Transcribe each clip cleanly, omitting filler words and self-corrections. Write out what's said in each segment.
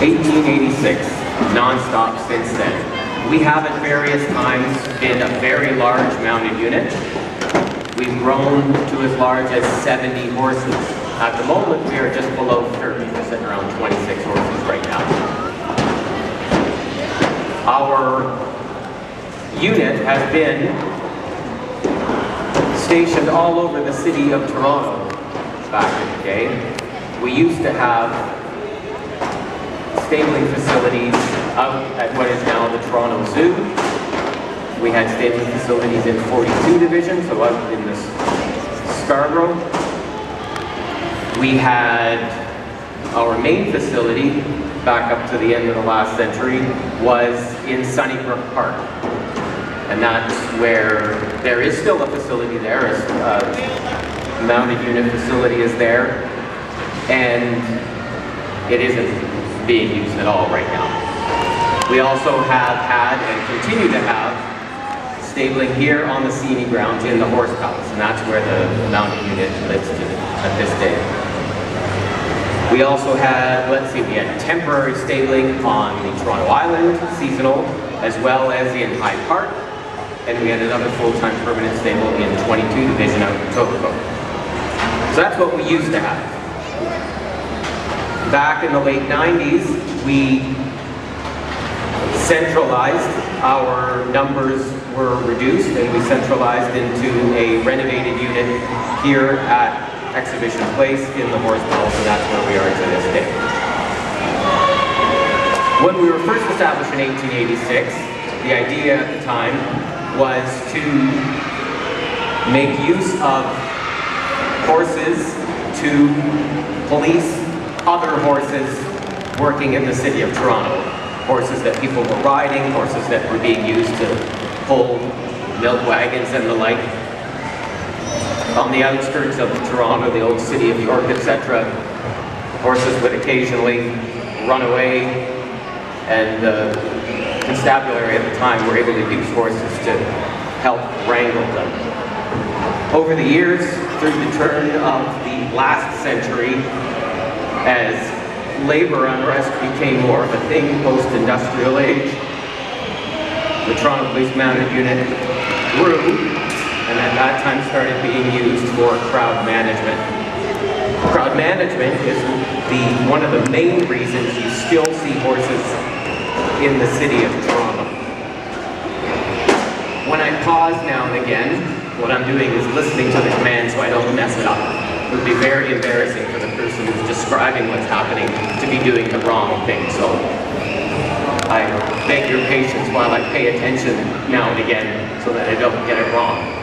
1886, non-stop since then. We have at various times been a very large mounted unit. We've grown to as large as 70 horses. At the moment, we are just below 30. We're sitting around 26 horses right now. Our unit has been stationed all over the city of Toronto back in the day. We used to have stabling facilities out at what is now the Toronto Zoo. We had stabling facilities in 42 Division, so out in the Scarborough. We had our main facility, back up to the end of the last century, was in Sunnybrook Park. And that's where there is still a facility there, a mounted unit facility is there, and it isn't being used at all right now. We also have had and continue to have stabling here on the CNE grounds in the Horse Palace, and that's where the mounted unit lives at this day. We also had, we had temporary stabling on the Toronto Island, seasonal, as well as in Hyde Park, and we had another full-time permanent stable in 22 Division out in Etobicoke. So that's what we used to have. Back in the late 90s, we centralized. Our numbers were reduced, and we centralized into a renovated unit here at Exhibition Place in the Horse Palace, and that's where we are to this day. When we were first established in 1886, the idea at the time was to make use of horses to police other horses working in the city of Toronto. Horses that people were riding, horses that were being used to pull milk wagons and the like. On the outskirts of Toronto, the old city of York, etc., horses would occasionally run away, and the constabulary at the time were able to use horses to help wrangle them. Over the years, through the turn of the last century, as labor unrest became more of a thing post-industrial age, the Toronto Police Mounted Unit grew, and at that time started being used for crowd management. Crowd management is one of the main reasons you still see horses in the city of Toronto. When I pause now and again, what I'm doing is listening to the command so I don't mess it up. It would be very embarrassing for the person who's describing what's happening to be doing the wrong thing. So I beg your patience while I pay attention now and again so that I don't get it wrong.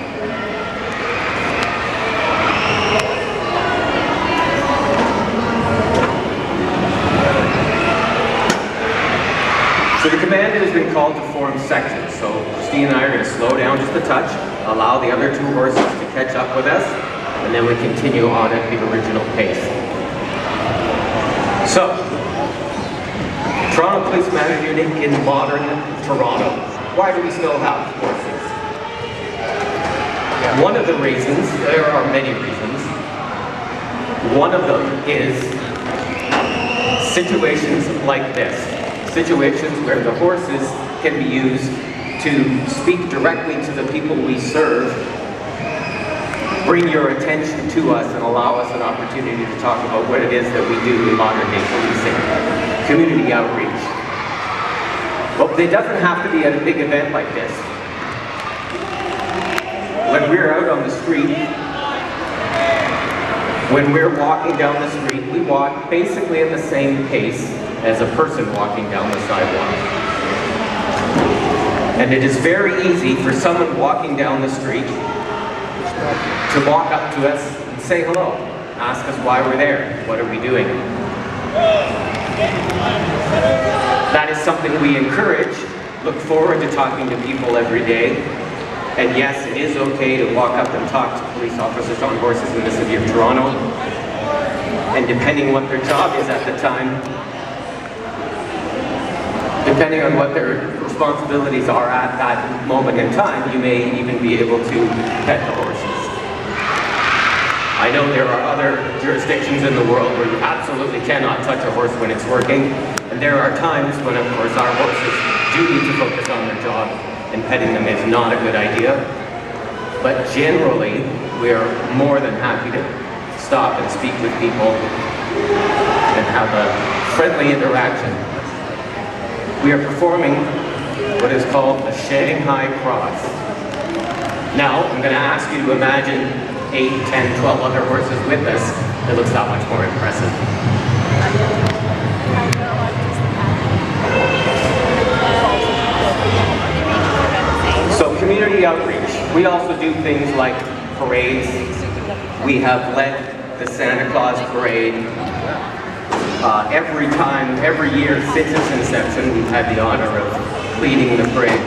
So the command has been called to form sections. So Christine and I are going to slow down just a touch, allow the other two horses to catch up with us, and then we continue on at the original pace. So, Toronto Police Mounted Unit in modern Toronto. Why do we still have horses? One of the reasons, there are many reasons, one of them is situations like this. Situations where the horses can be used to speak directly to the people we serve, bring your attention to us, and allow us an opportunity to talk about what it is that we do in modern day policing, community outreach. But it doesn't have to be at a big event like this. When we're out on the street, when we're walking down the street, we walk basically at the same pace as a person walking down the sidewalk. And it is very easy for someone walking down the street to walk up to us and say hello, ask us why we're there, what are we doing. That is something we encourage, look forward to talking to people every day. And yes, it is okay to walk up and talk to police officers on horses in the city of Toronto. And depending what their job is at the time, depending on what their responsibilities are at that moment in time, you may even be able to pet the horses. I know there are other jurisdictions in the world where you absolutely cannot touch a horse when it's working, and there are times when, of course, our horses do need to focus on their job, and petting them is not a good idea. But generally, we are more than happy to stop and speak with people and have a friendly interaction. We are performing what is called a Shanghai Cross. Now, I'm going to ask you to imagine 8, 10, 12 other horses with us. It looks that much more impressive. So community outreach. We also do things like parades. We have led the Santa Claus Parade. Every year since its inception, we've had the honor of leading the parade.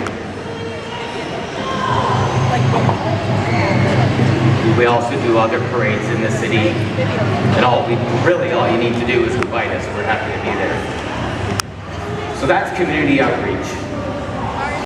We also do other parades in the city, and all you need to do is invite us. We're happy to be there. So that's community outreach.